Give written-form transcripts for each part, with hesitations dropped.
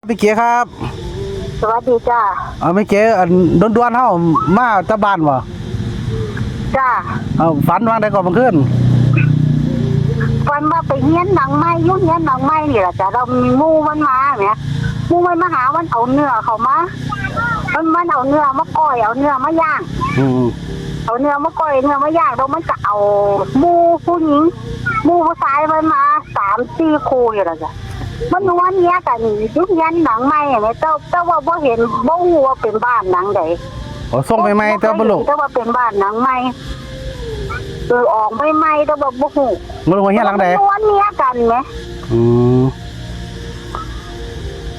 พี่เก๋ครับสวัสดีจ้าพี่เก๋ด่วนๆเฮามาตะบ้านบ่จ้าฝันว่าได้ก่อนเมื่อคืนวันว่าไปเฮียนหนังไม้ยุ่งเฮียนหนังไม้นี่แหละจ้ะเรามีมูมันมาเนี่ยมูมันมาหามันเอาเนื้อเขามามันเอาเนื้อมาก้อยเอาเนื้อมาย่างเอาเนื้อมาก้อยเนื้อมาย่างแล้วมันจะเอามูผู้หญิงมูผู้ชายมันมา3-4 คู่อยู่แล้วจ้ะมันนวลเนี้ยกันยุ่งเฮียนหนังไม้เนี่ยเจ้าว่าบ่เห็นบ่ฮู้ว่าเป็นบ้านหนังใดส่งไปใหม่แต่บ่รู้แต่ว่าเป็นบ้านหนังไม้ออกไม่แต่ว่าบ่ฮู้บ่รู้ว่าเฮียนหลังใดนวลเนี้ยกันไหม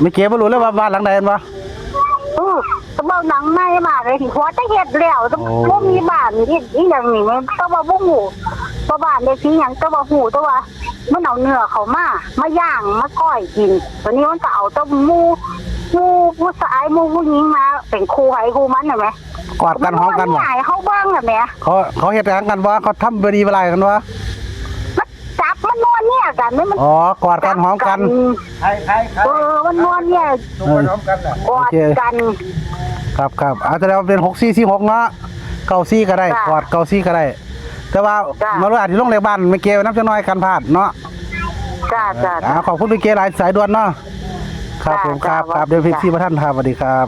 ไม่เก๋บ่รู้เลยว่าบ้านหลังใดบ่ตะเบาหนังไม้มาเลยที่หัวจะเฮ็ดแล้วบ่มีบ้านอีหยังนี่แม่ตะว่าบ่ฮู้ว่าบ้านเลขที่หยังตะว่าฮู้แต่ว่ามันเอาเนื้อเขามาย่างมาก้อยกินวันนี้มันก็เอาตะมูผู้ชายมูผู้หญิงมาเป็นคู่ให้คู่มันน่ะแม่กอดกันหอมกันบ่เขาเบิ่งน่ะแม่เขาเฮ็ดกันบ่เขาทำบ่ดีบ่ไรกันบ่จับมันนวลเนี่ยกันมันกอดกันหอมกันใครมันนวลเนี่ยหอมกันน่ะกอดกันครับอาจจะเป็น6446เนาะ94ก็ได้กอด94ก็ได้แต่ว่ามารู้อาจสิลงเลขบ้านไม่เกี่ยวนำจักหน่อยกันพลาดเนาะจ้าขอบคุณพี่เก๋หลายสายด่วนเนาะครับผมครับเดี๋ยวพี่บ่ทันครับสวัสดีครับ